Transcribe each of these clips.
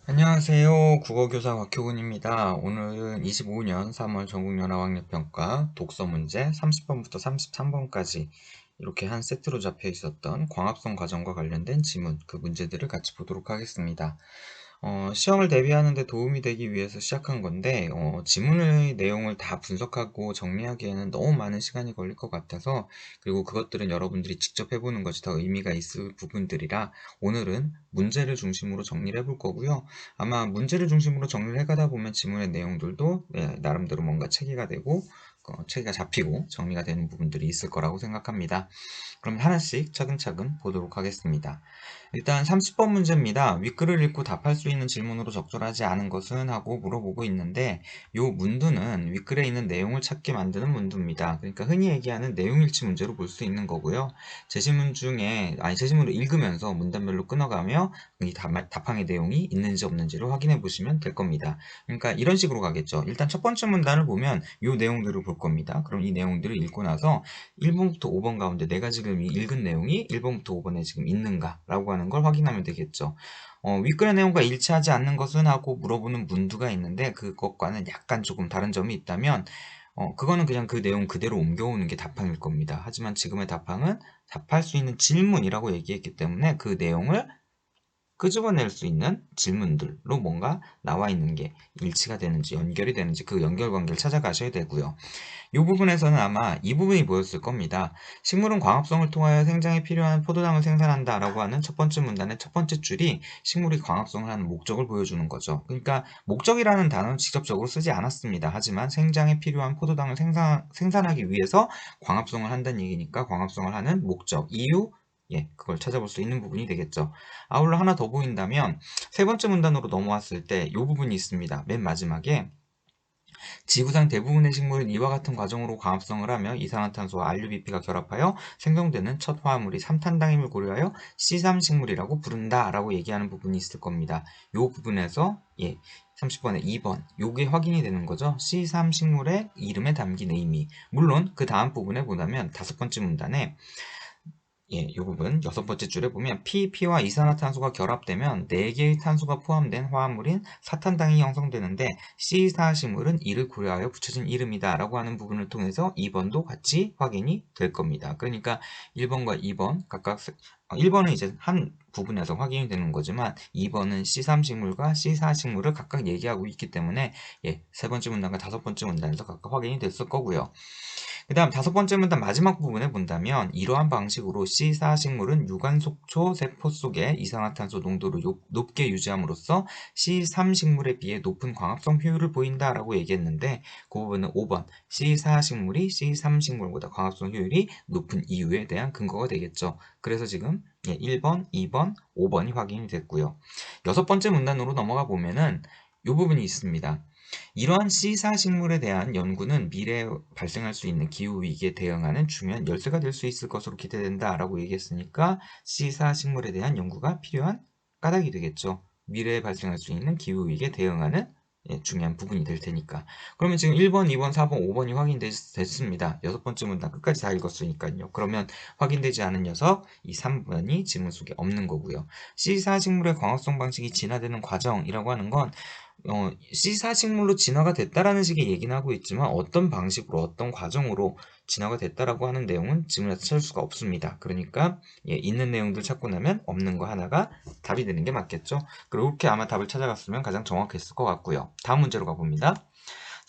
안녕하세요. 국어교사 곽효근입니다. 오늘은 25년 3월 전국연합학력평가 독서 문제 30번부터 33번까지 이렇게 한 세트로 잡혀 있었던 광합성 과정과 관련된 지문, 그 문제들을 같이 보도록 하겠습니다. 시험을 대비하는 데 도움이 되기 위해서 시작한 건데 지문의 내용을 다 분석하고 정리하기에는 너무 많은 시간이 걸릴 것 같아서, 그리고 그것들은 여러분들이 직접 해보는 것이 더 의미가 있을 부분들이라 오늘은 문제를 중심으로 정리를 해볼 거고요. 아마 문제를 중심으로 정리를 해가다 보면 지문의 내용들도 나름대로 뭔가 체계가 되고 체계가 잡히고 정리가 되는 부분들이 있을 거라고 생각합니다. 그럼 하나씩 차근차근 보도록 하겠습니다. 일단 30번 문제입니다. 윗글을 읽고 답할 수 있는 질문으로 적절하지 않은 것은 하고 물어보고 있는데, 요 문두는 윗글에 있는 내용을 찾게 만드는 문두입니다. 그러니까 흔히 얘기하는 내용일치 문제로 볼 수 있는 거고요. 제시문을 읽으면서 문단별로 끊어가며 이 답항의 내용이 있는지 없는지를 확인해 보시면 될 겁니다. 그러니까 이런 식으로 가겠죠. 일단 첫 번째 문단을 보면 요 내용들을 볼 겁니다. 그럼 이 내용들을 읽고 나서 1번부터 5번 가운데 내가 지금 읽은 내용이 1번부터 5번에 지금 있는가 라고 하는 걸 확인하면 되겠죠. 윗글의 내용과 일치하지 않는 것은 하고 물어보는 문두가 있는데, 그것과는 약간 조금 다른 점이 있다면 그거는 그냥 그 내용 그대로 옮겨오는 게 답항일 겁니다. 하지만 지금의 답항은 답할 수 있는 질문이라고 얘기했기 때문에 그 내용을 끄집어낼 수 있는 질문들로 뭔가 나와 있는 게 일치가 되는지 연결이 되는지 그 연결관계를 찾아가셔야 되고요. 이 부분에서는 아마 이 부분이 보였을 겁니다. 식물은 광합성을 통하여 생장에 필요한 포도당을 생산한다 라고 하는 첫 번째 문단의 첫 번째 줄이 식물이 광합성을 하는 목적을 보여주는 거죠. 그러니까 목적이라는 단어는 직접적으로 쓰지 않았습니다. 하지만 생장에 필요한 포도당을 생산하기 위해서 광합성을 한다는 얘기니까 광합성을 하는 목적, 이유, 그걸 찾아볼 수 있는 부분이 되겠죠. 아울러 하나 더 보인다면 세 번째 문단으로 넘어왔을 때 이 부분이 있습니다. 맨 마지막에 지구상 대부분의 식물은 이와 같은 과정으로 광합성을 하며 이산화탄소와 RUBP가 결합하여 생성되는 첫 화합물이 삼탄당임을 고려하여 C3식물이라고 부른다 라고 얘기하는 부분이 있을 겁니다. 이 부분에서 30번에 2번 요게 확인이 되는 거죠. C3식물의 이름에 담긴 의미. 물론 그 다음 부분에 보다면 다섯 번째 문단에 이 부분 여섯 번째 줄에 보면 P와 이산화탄소가 결합되면 4개의 탄소가 포함된 화합물인 사탄당이 형성되는데 C4식물은 이를 고려하여 붙여진 이름이다 라고 하는 부분을 통해서 2번도 같이 확인이 될 겁니다. 그러니까 1번과 2번 각각 1번은 이제 한 부분에서 확인이 되는 거지만 2번은 C3식물과 C4식물을 각각 얘기하고 있기 때문에 세 번째 문단과 다섯 번째 문단에서 각각 확인이 됐을 거고요. 그 다음 다섯 번째 문단 마지막 부분에 본다면 이러한 방식으로 C4식물은 유관속초 세포 속에 이산화탄소 농도를 높게 유지함으로써 C3식물에 비해 높은 광합성 효율을 보인다라고 얘기했는데, 그 부분은 5번 C4식물이 C3식물보다 광합성 효율이 높은 이유에 대한 근거가 되겠죠. 그래서 지금 1번, 2번, 5번이 확인이 됐고요. 여섯 번째 문단으로 넘어가 보면은 이 부분이 있습니다. 이러한 C사식물에 대한 연구는 미래에 발생할 수 있는 기후위기에 대응하는 중요한 열쇠가 될 수 있을 것으로 기대된다 라고 얘기했으니까 C사식물에 대한 연구가 필요한 까닭이 되겠죠. 미래에 발생할 수 있는 기후위기에 대응하는 중요한 부분이 될 테니까. 그러면 지금 1번, 2번, 4번, 5번이 확인됐습니다. 여섯 번째 문단 끝까지 다 읽었으니까요. 그러면 확인되지 않은 녀석, 이 3번이 지문 속에 없는 거고요. C사식물의 광합성 방식이 진화되는 과정이라고 하는 건 C사식물로 진화가 됐다라는 식의 얘기는 하고 있지만 어떤 방식으로 어떤 과정으로 진화가 됐다라고 하는 내용은 지문에서 찾을 수가 없습니다. 그러니까 있는 내용들 찾고 나면 없는 거 하나가 답이 되는 게 맞겠죠. 그렇게 아마 답을 찾아갔으면 가장 정확했을 것 같고요. 다음 문제로 가봅니다.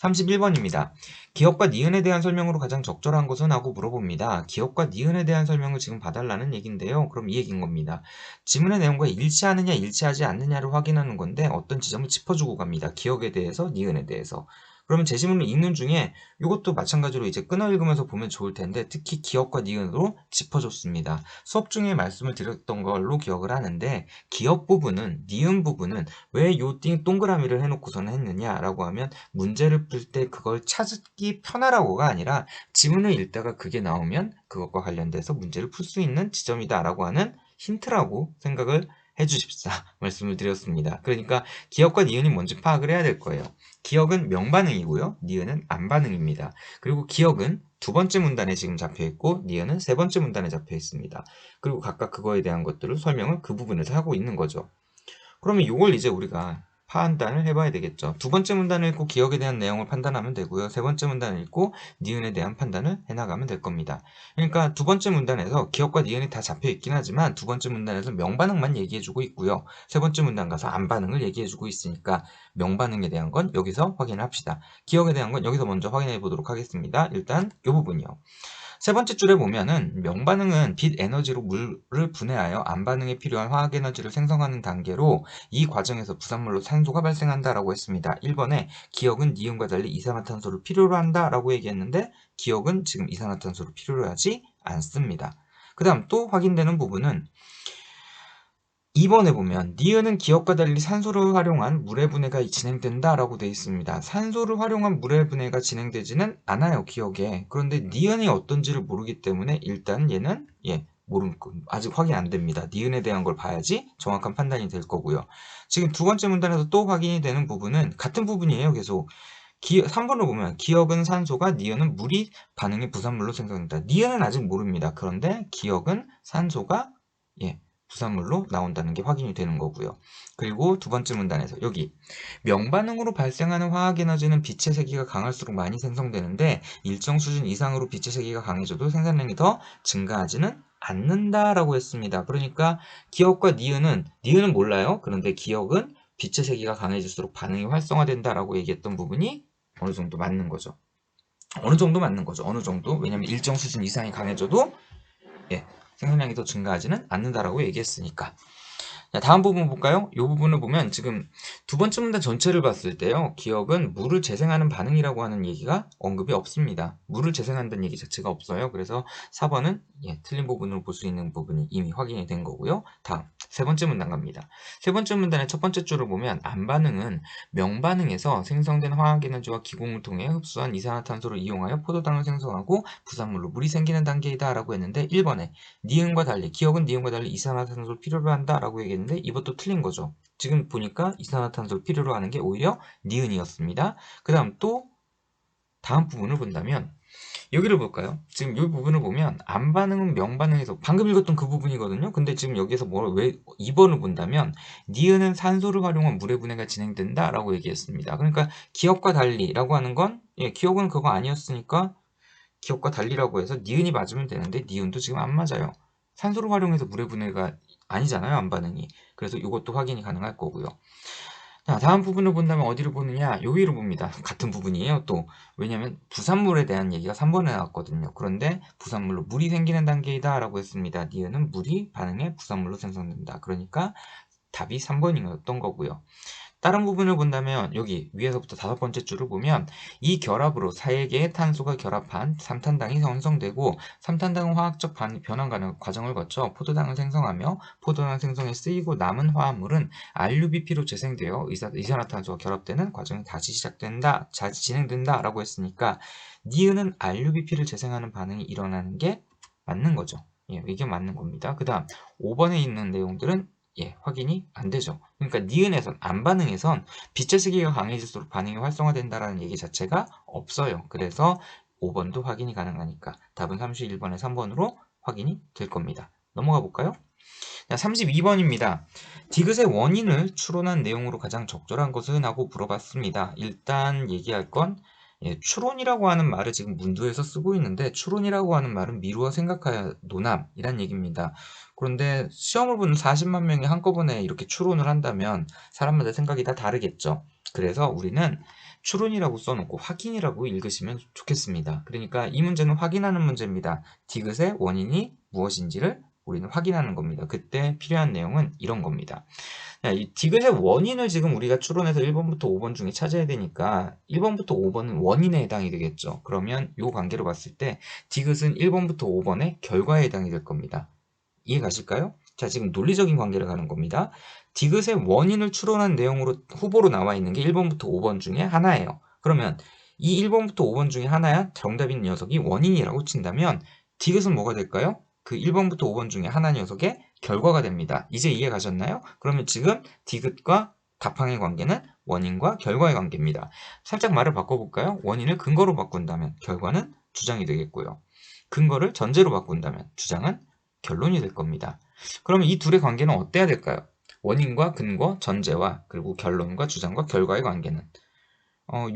31번입니다. 기업과 니은에 대한 설명으로 가장 적절한 것은 하고 물어봅니다. 기업과 니은에 대한 설명을 지금 봐달라는 얘기인데요. 그럼 이 얘기인 겁니다. 지문의 내용과 일치하느냐 일치하지 않느냐를 확인하는 건데 어떤 지점을 짚어주고 갑니다. 기업에 대해서 니은에 대해서. 그러면 제시문을 읽는 중에 이것도 마찬가지로 이제 끊어 읽으면서 보면 좋을 텐데 특히 기업과 니은으로 짚어줬습니다. 수업 중에 말씀을 드렸던 걸로 기억을 하는데 기업 부분은 니은 부분은 왜 요 동그라미를 해놓고서는 했느냐라고 하면 문제를 풀 때 그걸 찾기 편하라고가 아니라 지문을 읽다가 그게 나오면 그것과 관련돼서 문제를 풀 수 있는 지점이다라고 하는 힌트라고 생각을 해주십사 말씀을 드렸습니다. 그러니까 기억과 니은이 뭔지 파악을 해야 될 거예요. 기억은 명반응이고요. 니은은 안반응입니다. 그리고 기억은 두 번째 문단에 지금 잡혀 있고 니은은 세 번째 문단에 잡혀 있습니다. 그리고 각각 그거에 대한 것들을 설명을 그 부분에서 하고 있는 거죠. 그러면 요걸 이제 우리가 판단을 해봐야 되겠죠. 두 번째 문단을 읽고 기억에 대한 내용을 판단하면 되고요. 세 번째 문단을 읽고 니은에 대한 판단을 해나가면 될 겁니다. 그러니까 두 번째 문단에서 기억과 니은이 다 잡혀 있긴 하지만 두 번째 문단에서 명반응만 얘기해주고 있고요. 세 번째 문단 가서 안반응을 얘기해주고 있으니까 명반응에 대한 건 여기서 확인을 합시다. 기억에 대한 건 여기서 먼저 확인해 보도록 하겠습니다. 일단 이 부분이요. 세 번째 줄에 보면은 명반응은 빛 에너지로 물을 분해하여 안반응에 필요한 화학 에너지를 생성하는 단계로 이 과정에서 부산물로 산소가 발생한다라고 했습니다. 1번에 기억은 니은과 달리 이산화탄소를 필요로 한다라고 얘기했는데 기억은 지금 이산화탄소를 필요로 하지 않습니다. 그 다음 또 확인되는 부분은 2번에 보면 니은은 기억과 달리 산소를 활용한 물의 분해가 진행된다라고 되어 있습니다. 산소를 활용한 물의 분해가 진행되지는 않아요, 기억에. 그런데 니은이 어떤지를 모르기 때문에 일단 얘는 아직 확인 안 됩니다. 니은에 대한 걸 봐야지 정확한 판단이 될 거고요. 지금 두 번째 문단에서 또 확인이 되는 부분은 같은 부분이에요, 계속. 3번을 보면 기억은 산소가 니은은 물이 반응의 부산물로 생성된다. 니은은 아직 모릅니다. 그런데 기억은 산소가 부산물로 나온다는 게 확인이 되는 거고요. 그리고 두 번째 문단에서 여기 명반응으로 발생하는 화학에너지는 빛의 세기가 강할수록 많이 생성되는데 일정 수준 이상으로 빛의 세기가 강해져도 생산량이 더 증가하지는 않는다라고 했습니다. 그러니까 기억과 니은은 몰라요. 그런데 기억은 빛의 세기가 강해질수록 반응이 활성화된다라고 얘기했던 부분이 어느 정도 맞는 거죠. 어느 정도 맞는 거죠. 어느 정도. 왜냐면 일정 수준 이상이 강해져도 생산량이 더 증가하지는 않는다라고 얘기했으니까. 자, 다음 부분 볼까요? 이 부분을 보면 지금 두 번째 문단 전체를 봤을 때요. 기억은 물을 재생하는 반응이라고 하는 얘기가 언급이 없습니다. 물을 재생한다는 얘기 자체가 없어요. 그래서 4번은 틀린 부분으로 볼 수 있는 부분이 이미 확인이 된 거고요. 다음 세 번째 문단 갑니다. 세 번째 문단의 첫 번째 줄을 보면 안반응은 명반응에서 생성된 화학에너지와 기공을 통해 흡수한 이산화탄소를 이용하여 포도당을 생성하고 부산물로 물이 생기는 단계이다 라고 했는데 1번에 기억은 니은과 달리 이산화탄소를 필요로 한다 라고 얘기했는데 이것도 틀린 거죠. 지금 보니까 이산화탄소를 필요로 하는 게 오히려 니은이었습니다. 그 다음 또 다음 부분을 본다면 여기를 볼까요? 지금 이 부분을 보면 안반응은 명반응에서 방금 읽었던 그 부분이거든요. 근데 지금 여기서 왜 2번을 본다면 니은은 산소를 활용한 물의 분해가 진행된다 라고 얘기했습니다. 그러니까 기억과 달리라고 하는 건 기억은 그거 아니었으니까 기억과 달리라고 해서 니은이 맞으면 되는데 니은도 지금 안 맞아요. 산소를 활용해서 물의 분해가 아니잖아요, 안반응이. 그래서 이것도 확인이 가능할 거고요. 자, 다음 부분을 본다면 어디를 보느냐? 여기를 봅니다. 같은 부분이에요, 또. 왜냐면 부산물에 대한 얘기가 3번에 나왔거든요. 그런데 부산물로 물이 생기는 단계이다 라고 했습니다. 니은은 물이 반응해 부산물로 생성된다. 그러니까 답이 3번이었던 거고요. 다른 부분을 본다면 여기 위에서부터 다섯 번째 줄을 보면 이 결합으로 4개의 탄소가 결합한 삼탄당이 형성되고 삼탄당은 화학적 변환 과정을 거쳐 포도당을 생성하며 포도당 생성에 쓰이고 남은 화합물은 RUBP로 재생되어 이산화탄소가 결합되는 과정이 다시 진행된다 라고 했으니까 니은은 RUBP를 재생하는 반응이 일어나는 게 맞는 거죠. 이게 맞는 겁니다. 그 다음 5번에 있는 내용들은 확인이 안 되죠. 그러니까 니은에선 안반응에선 빛의 세기가 강해질수록 반응이 활성화된다라는 얘기 자체가 없어요. 그래서 5번도 확인이 가능하니까 답은 31번에 3번으로 확인이 될 겁니다. 넘어가 볼까요? 자, 32번입니다. 디귿의 원인을 추론한 내용으로 가장 적절한 것은? 하고 물어봤습니다. 일단 얘기할 건 추론이라고 하는 말을 지금 문두에서 쓰고 있는데 추론이라고 하는 말은 미루어 생각하여 노남이란 얘기입니다. 그런데 시험을 보는 40만 명이 한꺼번에 이렇게 추론을 한다면 사람마다 생각이 다 다르겠죠. 그래서 우리는 추론이라고 써놓고 확인이라고 읽으시면 좋겠습니다. 그러니까 이 문제는 확인하는 문제입니다. 디귿의 원인이 무엇인지를 우리는 확인하는 겁니다. 그때 필요한 내용은 이런 겁니다. 이 디귿의 원인을 지금 우리가 추론해서 1번부터 5번 중에 찾아야 되니까 1번부터 5번은 원인에 해당이 되겠죠. 그러면 이 관계로 봤을 때 디귿은 1번부터 5번의 결과에 해당이 될 겁니다. 이해 가실까요? 자, 지금 논리적인 관계를 가는 겁니다. 디귿의 원인을 추론한 내용으로 후보로 나와 있는 게 1번부터 5번 중에 하나예요. 그러면 이 1번부터 5번 중에 하나야 정답인 녀석이 원인이라고 친다면 디귿은 뭐가 될까요? 그 1번부터 5번 중에 하나 녀석의 결과가 됩니다. 이제 이해 가셨나요? 그러면 지금 디귿과 답항의 관계는 원인과 결과의 관계입니다. 살짝 말을 바꿔볼까요? 원인을 근거로 바꾼다면 결과는 주장이 되겠고요. 근거를 전제로 바꾼다면 주장은 결론이 될 겁니다. 그러면 이 둘의 관계는 어때야 될까요? 원인과 근거, 전제와 그리고 결론과 주장과 결과의 관계는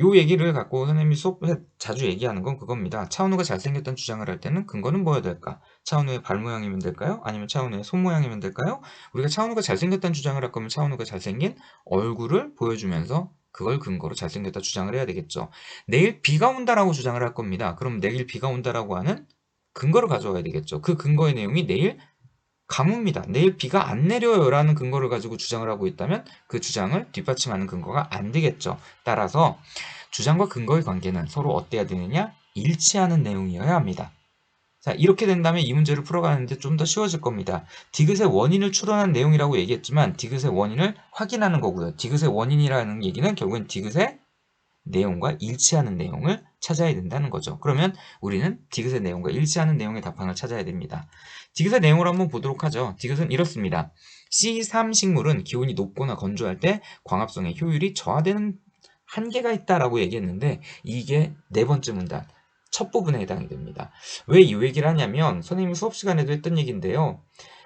요 얘기를 갖고 선생님이 수업에 자주 얘기하는 건 그겁니다. 차은우가 잘생겼다는 주장을 할 때는 근거는 뭐여야 될까? 차은우의 발 모양이면 될까요? 아니면 차은우의 손 모양이면 될까요? 우리가 차은우가 잘생겼다는 주장을 할 거면 차은우가 잘생긴 얼굴을 보여주면서 그걸 근거로 잘생겼다 주장을 해야 되겠죠. 내일 비가 온다라고 주장을 할 겁니다. 그럼 내일 비가 온다라고 하는 근거를 가져와야 되겠죠. 그 근거의 내용이 내일 가뭄입니다. 내일 비가 안 내려요 라는 근거를 가지고 주장을 하고 있다면 그 주장을 뒷받침하는 근거가 안 되겠죠. 따라서 주장과 근거의 관계는 서로 어때야 되느냐? 일치하는 내용이어야 합니다. 자, 이렇게 된다면 이 문제를 풀어가는데 좀 더 쉬워질 겁니다. 디귿의 원인을 추론한 내용이라고 얘기했지만 디귿의 원인을 확인하는 거고요. 디귿의 원인이라는 얘기는 결국엔 디귿의 내용과 일치하는 내용을 찾아야 된다는 거죠. 그러면 우리는 디귿의 내용과 일치하는 내용의 답안을 찾아야 됩니다. 디귿의 내용을 한번 보도록 하죠. 디귿은 이렇습니다. C3식물은 기온이 높거나 건조할 때 광합성의 효율이 저하되는 한계가 있다라고 얘기했는데 이게 네 번째 문단 첫 부분에 해당이 됩니다. 왜 이 얘기를 하냐면 선생님이 수업 시간에도 했던 얘기인데요.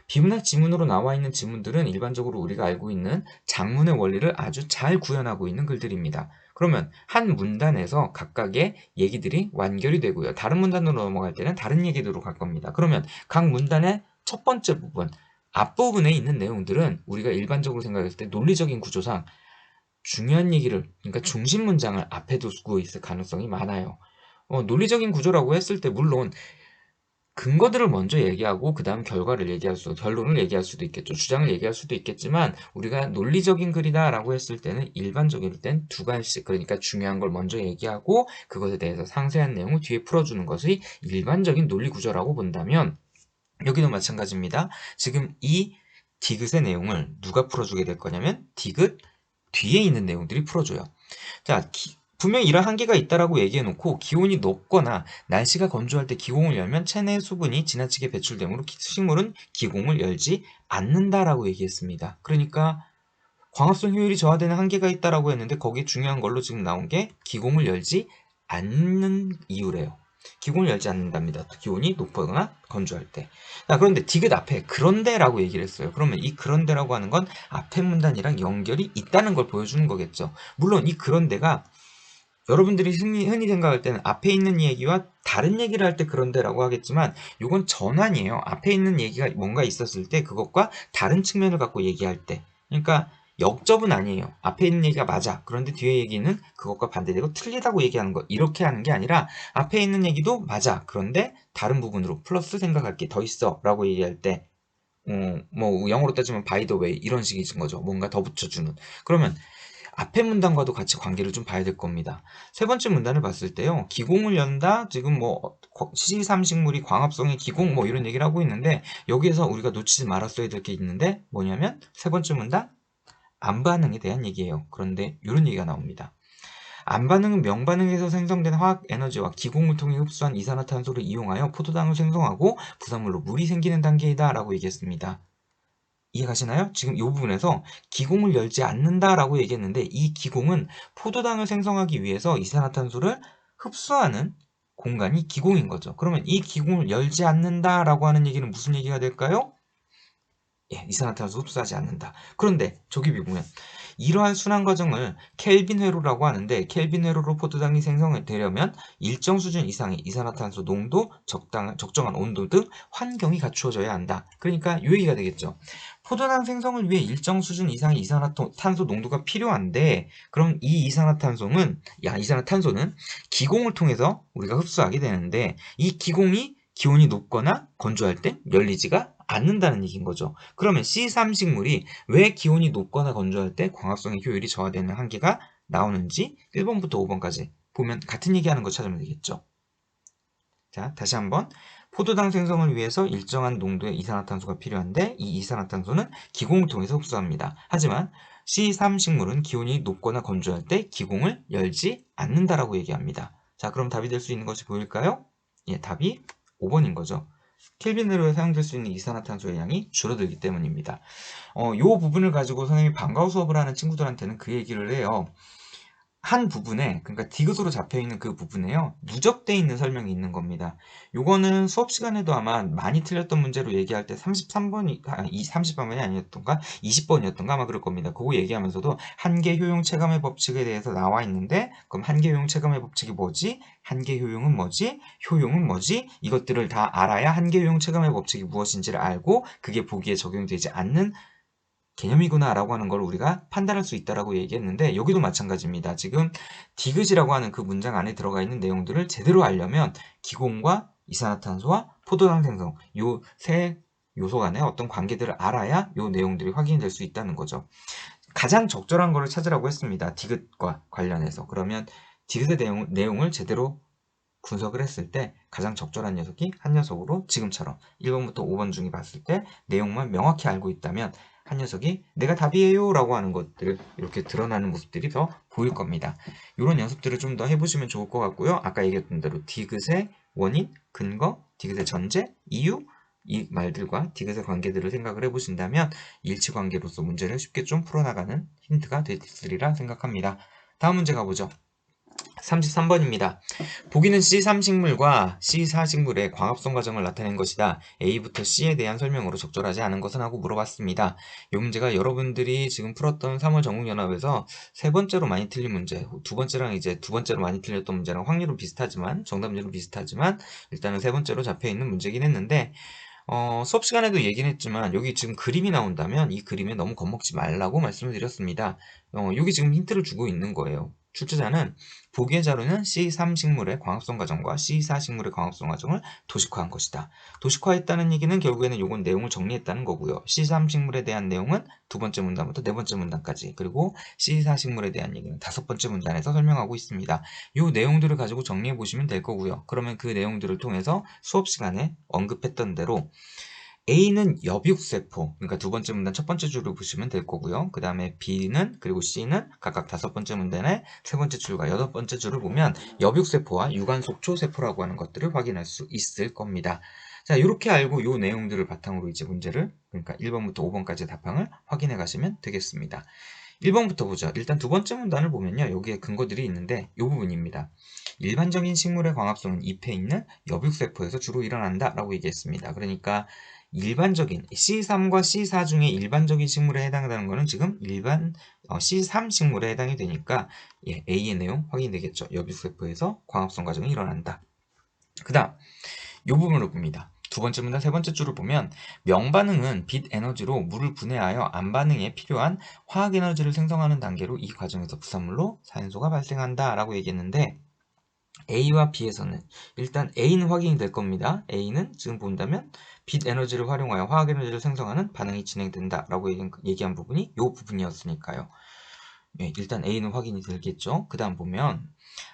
비문학 지문으로 나와 있는 지문들은 일반적으로 우리가 알고 있는 작문의 원리를 아주 잘 구현하고 있는 글들입니다. 그러면 한 문단에서 각각의 얘기들이 완결이 되고요. 다른 문단으로 넘어갈 때는 다른 얘기들로 갈 겁니다. 그러면 각 문단의 첫 번째 부분, 앞부분에 있는 내용들은 우리가 일반적으로 생각했을 때 논리적인 구조상 중요한 얘기를, 그러니까 중심 문장을 앞에 두고 있을 가능성이 많아요. 논리적인 구조라고 했을 때 물론 근거들을 먼저 얘기하고 그 다음 결과를 결론을 얘기할 수도 있겠죠. 주장을 얘기할 수도 있겠지만 우리가 논리적인 글이다 라고 했을 때는 일반적일 땐 두 가지씩, 그러니까 중요한 걸 먼저 얘기하고 그것에 대해서 상세한 내용을 뒤에 풀어주는 것이 일반적인 논리 구조라고 본다면 여기도 마찬가지입니다. 지금 이 디귿의 내용을 누가 풀어주게 될 거냐면 디귿 뒤에 있는 내용들이 풀어줘요. 자, 분명히 이런 한계가 있다라고 얘기해놓고 기온이 높거나 날씨가 건조할 때 기공을 열면 체내 수분이 지나치게 배출되므로 식물은 기공을 열지 않는다라고 얘기했습니다. 그러니까 광합성 효율이 저하되는 한계가 있다라고 했는데 거기에 중요한 걸로 지금 나온 게 기공을 열지 않는 이유래요. 기공을 열지 않는답니다. 기온이 높거나 건조할 때. 자, 그런데 디귿 앞에 그런데라고 얘기를 했어요. 그러면 이 그런데라고 하는 건 앞에 문단이랑 연결이 있다는 걸 보여주는 거겠죠. 물론 이 그런데가 여러분들이 흔히 생각할 때는 앞에 있는 얘기와 다른 얘기를 할 때 그런데라고 하겠지만 이건 전환이에요. 앞에 있는 얘기가 뭔가 있었을 때 그것과 다른 측면을 갖고 얘기할 때, 그러니까 역접은 아니에요. 앞에 있는 얘기가 맞아. 그런데 뒤에 얘기는 그것과 반대되고 틀리다고 얘기하는 거. 이렇게 하는 게 아니라 앞에 있는 얘기도 맞아. 그런데 다른 부분으로 플러스 생각할 게 더 있어 라고 얘기할 때 뭐 영어로 따지면 by the way 이런 식인 거죠. 뭔가 더 붙여주는. 그러면 앞에 문단과도 같이 관계를 좀 봐야 될 겁니다. 세 번째 문단을 봤을 때요. 기공을 연다. 지금 뭐 C3식물이 광합성의 기공 뭐 이런 얘기를 하고 있는데 여기에서 우리가 놓치지 말았어야 될 게 있는데 뭐냐면 세 번째 문단 암반응에 대한 얘기예요. 그런데 이런 얘기가 나옵니다. 암반응은 명반응에서 생성된 화학 에너지와 기공을 통해 흡수한 이산화탄소를 이용하여 포도당을 생성하고 부산물로 물이 생기는 단계이다 라고 얘기했습니다. 이해가시나요? 지금 이 부분에서 기공을 열지 않는다라고 얘기했는데 이 기공은 포도당을 생성하기 위해서 이산화탄소를 흡수하는 공간이 기공인 거죠. 그러면 이 기공을 열지 않는다라고 하는 얘기는 무슨 얘기가 될까요? 예, 이산화탄소 흡수하지 않는다. 그런데 저기 보면 이러한 순환 과정을 켈빈 회로라고 하는데 켈빈 회로로 포도당이 생성되려면 일정 수준 이상의 이산화탄소 농도, 적정한 온도 등 환경이 갖추어져야 한다. 그러니까 이 얘기가 되겠죠. 포도당 생성을 위해 일정 수준 이상의 이산화탄소 농도가 필요한데 그럼 이 이산화탄소는 기공을 통해서 우리가 흡수하게 되는데 이 기공이 기온이 높거나 건조할 때 열리지가 않는다는 얘기인 거죠. 그러면 C3식물이 왜 기온이 높거나 건조할 때 광합성의 효율이 저하되는 한계가 나오는지 1번부터 5번까지 보면 같은 얘기하는 거 찾으면 되겠죠. 자, 다시 한번 포도당 생성을 위해서 일정한 농도의 이산화탄소가 필요한데 이 이산화탄소는 기공을 통해서 흡수합니다. 하지만 C3식물은 기온이 높거나 건조할 때 기공을 열지 않는다라고 얘기합니다. 자, 그럼 답이 될 수 있는 것이 보일까요? 예, 답이 5번인 거죠. 켈빈 회로에 사용될 수 있는 이산화탄소의 양이 줄어들기 때문입니다. 요 부분을 가지고 선생님이 방과후 수업을 하는 친구들한테는 그 얘기를 해요. 한 부분에, 그러니까 디귿으로 잡혀 있는 그 부분에요, 누적돼 있는 설명이 있는 겁니다. 요거는 수업 시간에도 아마 많이 틀렸던 문제로 얘기할 때 33번이 30번이 아니었던가 20번이었던가 아마 그럴 겁니다. 그거 얘기하면서도 한계 효용 체감의 법칙에 대해서 나와 있는데, 그럼 한계 효용 체감의 법칙이 뭐지? 한계 효용은 뭐지? 효용은 뭐지? 이것들을 다 알아야 한계 효용 체감의 법칙이 무엇인지를 알고 그게 보기에 적용되지 않는 개념이구나 라고 하는 걸 우리가 판단할 수 있다라고 얘기했는데, 여기도 마찬가지입니다. 지금 디귿이라고 하는 그 문장 안에 들어가 있는 내용들을 제대로 알려면 기공과 이산화탄소와 포도당 생성, 요 세 요소 간의 어떤 관계들을 알아야 요 내용들이 확인이 될 수 있다는 거죠. 가장 적절한 거를 찾으라고 했습니다. 디귿과 관련해서. 그러면 디귿의 내용을 제대로 분석을 했을 때 가장 적절한 녀석이 한 녀석으로, 지금처럼 1번부터 5번 중에 봤을 때 내용만 명확히 알고 있다면 한 녀석이 내가 답이에요 라고 하는 것들을 이렇게 드러나는 모습들이 더 보일 겁니다. 이런 연습들을 좀 더 해보시면 좋을 것 같고요. 아까 얘기했던 대로 디귿의 원인, 근거, 디귿의 전제, 이유, 이 말들과 디귿의 관계들을 생각을 해보신다면 일치관계로서 문제를 쉽게 좀 풀어나가는 힌트가 되리라 생각합니다. 다음 문제 가보죠. 33번입니다. 보기는 C3식물과 C4식물의 광합성 과정을 나타낸 것이다. A부터 C에 대한 설명으로 적절하지 않은 것은 하고 물어봤습니다. 이 문제가 여러분들이 지금 풀었던 3월 전국연합에서 세 번째로 많이 틀린 문제, 두 번째랑 이제 두 번째로 많이 틀렸던 문제랑 확률은 비슷하지만, 정답률은 비슷하지만 일단은 세 번째로 잡혀있는 문제긴 했는데, 수업 시간에도 얘기는 했지만 여기 지금 그림이 나온다면 이 그림에 너무 겁먹지 말라고 말씀을 드렸습니다. 여기 지금 힌트를 주고 있는 거예요. 출제자는 보기의 자료는 C3식물의 광합성 과정과 C4식물의 광합성 과정을 도식화한 것이다. 도식화했다는 얘기는 결국에는 요건 내용을 정리했다는 거고요. C3식물에 대한 내용은 두 번째 문단부터 네 번째 문단까지, 그리고 C4식물에 대한 얘기는 다섯 번째 문단에서 설명하고 있습니다. 요 내용들을 가지고 정리해 보시면 될 거고요. 그러면 그 내용들을 통해서 수업 시간에 언급했던 대로 A는 엽육세포, 그러니까 두 번째 문단 첫 번째 줄을 보시면 될 거고요. 그 다음에 B는, 그리고 C는 각각 다섯 번째 문단의 세 번째 줄과 여덟 번째 줄을 보면 엽육세포와 유관속초세포라고 하는 것들을 확인할 수 있을 겁니다. 자, 이렇게 알고 요 내용들을 바탕으로 이제 문제를, 그러니까 1번부터 5번까지 답항을 확인해 가시면 되겠습니다. 1번부터 보죠. 일단 두 번째 문단을 보면요, 여기에 근거들이 있는데 이 부분입니다. 일반적인 식물의 광합성은 잎에 있는 엽육세포에서 주로 일어난다 라고 얘기했습니다. 그러니까 일반적인 C3과 C4 중에 일반적인 식물에 해당하는 것은 지금 일반 C3 식물에 해당이 되니까, 예, A의 내용 확인되겠죠. 엽육세포에서 광합성 과정이 일어난다. 그 다음 이 부분을 봅니다. 두 번째 문단 세 번째 줄을 보면 명반응은 빛 에너지로 물을 분해하여 암반응에 필요한 화학 에너지를 생성하는 단계로 이 과정에서 부산물로 산소가 발생한다 라고 얘기했는데, A와 B에서는 일단 A는 확인이 될 겁니다. A는 지금 본다면 빛 에너지를 활용하여 화학 에너지를 생성하는 반응이 진행된다 라고 얘기한 부분이 이 부분이었으니까요. 예, 일단 A는 확인이 되겠죠. 그 다음 보면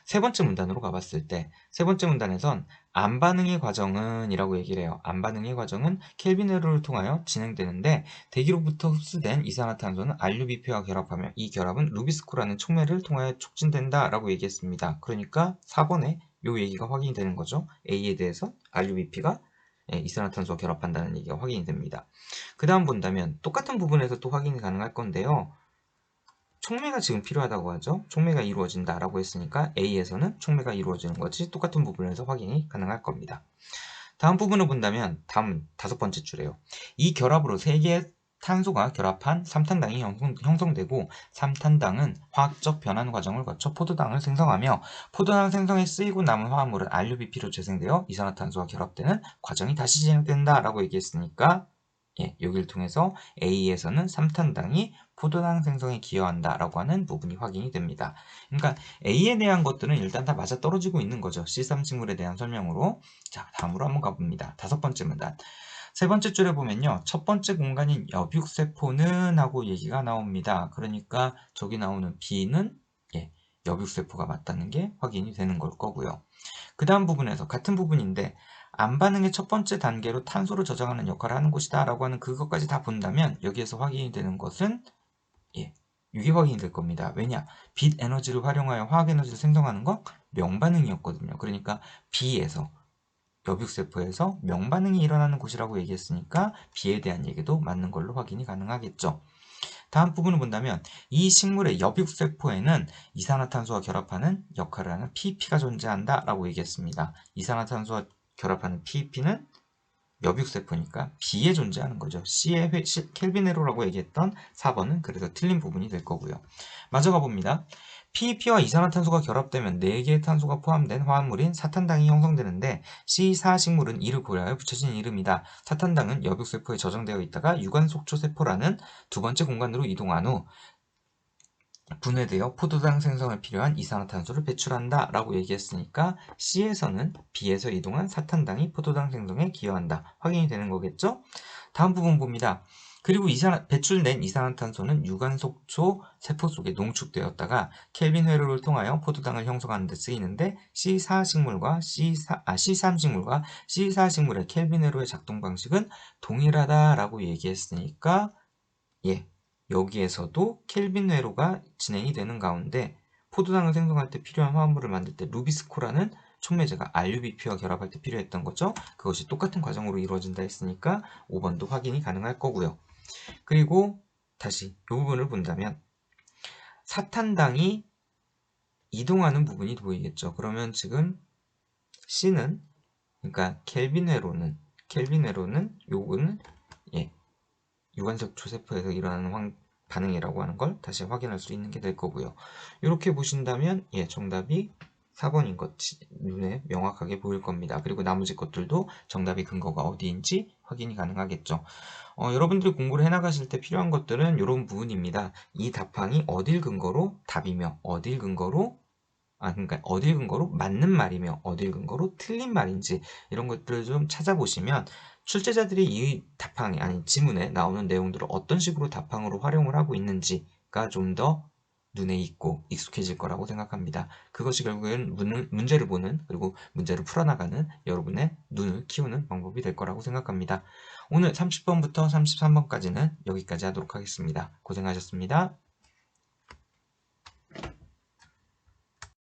세 번째 문단으로 가봤을 때 세 번째 문단에선 암반응의 과정은 이라고 얘기를 해요. 암반응의 과정은 켈빈 회로를 통하여 진행되는데 대기로부터 흡수된 이산화탄소는 RUBP와 결합하며 이 결합은 루비스코라는 촉매를 통하여 촉진된다 라고 얘기했습니다. 그러니까 4번에 요 얘기가 확인이 되는 거죠. A에 대해서 RUBP가 이산화탄소와 결합한다는 얘기가 확인이 됩니다. 그 다음 본다면 똑같은 부분에서 또 확인이 가능할 건데요. 촉매가 지금 필요하다고 하죠. 촉매가 이루어진다라고 했으니까 A에서는 촉매가 이루어지는 것이 똑같은 부분에서 확인이 가능할 겁니다. 다음 부분을 본다면 다음 다섯 번째 줄이에요. 이 결합으로 세 개의 탄소가 결합한 삼탄당이 형성되고, 삼탄당은 화학적 변환 과정을 거쳐 포도당을 생성하며 포도당 생성에 쓰이고 남은 화합물은 RUBP로 재생되어 이산화탄소와 결합되는 과정이 다시 진행된다 라고 얘기했으니까, 예, 여기를 통해서 A에서는 삼탄당이 포도당 생성에 기여한다 라고 하는 부분이 확인이 됩니다. 그러니까 A에 대한 것들은 일단 다 맞아떨어지고 있는 거죠. C3식물에 대한 설명으로. 자, 다음으로 한번 가봅니다. 다섯 번째 문단. 세 번째 줄에 보면요, 첫 번째 공간인 엽육세포는 하고 얘기가 나옵니다. 그러니까 저기 나오는 B는, 예, 엽육세포가 맞다는 게 확인이 되는 걸 거고요. 그 다음 부분에서 같은 부분인데 암반응의 첫 번째 단계로 탄소를 저장하는 역할을 하는 곳이다 라고 하는 그것까지 다 본다면 여기에서 확인이 되는 것은, 예, 이게 확인이 될 겁니다. 왜냐? 빛 에너지를 활용하여 화학 에너지를 생성하는 건 명반응이었거든요. 그러니까 B에서, 엽육세포에서 명반응이 일어나는 곳이라고 얘기했으니까 B에 대한 얘기도 맞는 걸로 확인이 가능하겠죠. 다음 부분을 본다면 이 식물의 엽육세포에는 이산화탄소와 결합하는 역할을 하는 PEP가 존재한다 라고 얘기했습니다. 이산화탄소와 결합하는 PEP는 엽육세포니까 B에 존재하는 거죠. C의 켈빈회로라고 얘기했던 4번은 그래서 틀린 부분이 될 거고요. 마저 가봅니다. PEP와 이산화탄소가 결합되면 4개의 탄소가 포함된 화합물인 사탄당이 형성되는데 C4식물은 이를 고려하여 붙여진 이름이다. 사탄당은 엽육세포에 저장되어 있다가 유관속초세포라는 두 번째 공간으로 이동한 후 분해되어 포도당 생성에 필요한 이산화탄소를 배출한다 라고 얘기했으니까 C에서는 B에서 이동한 사탄당이 포도당 생성에 기여한다. 확인이 되는 거겠죠? 다음 부분 봅니다. 그리고 배출된 이산화탄소는 유관속초 세포 속에 농축되었다가 켈빈 회로를 통하여 포도당을 형성하는 데 쓰이는데 C3식물과 C4식물의 켈빈 회로의 작동 방식은 동일하다라고 얘기했으니까 예, 여기에서도 켈빈 회로가 진행이 되는 가운데 포도당을 생성할 때 필요한 화합물을 만들 때 루비스코라는 촉매제가 RUBP와 결합할 때 필요했던 거죠. 그것이 똑같은 과정으로 이루어진다 했으니까 5번도 확인이 가능할 거고요. 그리고 다시 이 부분을 본다면 사탄당이 이동하는 부분이 보이겠죠. 그러면 지금 C는 그러니까 켈빈 회로는 요거는 예, 유관석 초세포에서 일어나는 반응이라고 하는 걸 다시 확인할 수 있는 게 될 거고요. 이렇게 보신다면 예, 정답이 4번인 것 눈에 명확하게 보일 겁니다. 그리고 나머지 것들도 정답의 근거가 어디인지 확인이 가능하겠죠. 여러분들이 공부를 해나가실 때 필요한 것들은 이런 부분입니다. 이 답항이 어딜 근거로 답이며 그러니까 어딜 근거로 맞는 말이며 어딜 근거로 틀린 말인지 이런 것들을 좀 찾아보시면 출제자들이 이 답항이 아니 지문에 나오는 내용들을 어떤 식으로 답항으로 활용을 하고 있는지가 좀 더 눈에 익고 익숙해질 거라고 생각합니다. 그것이 결국엔 문제를 보는 그리고 문제를 풀어나가는 여러분의 눈을 키우는 방법이 될 거라고 생각합니다. 오늘 30번부터 33번까지는 여기까지 하도록 하겠습니다. 고생하셨습니다.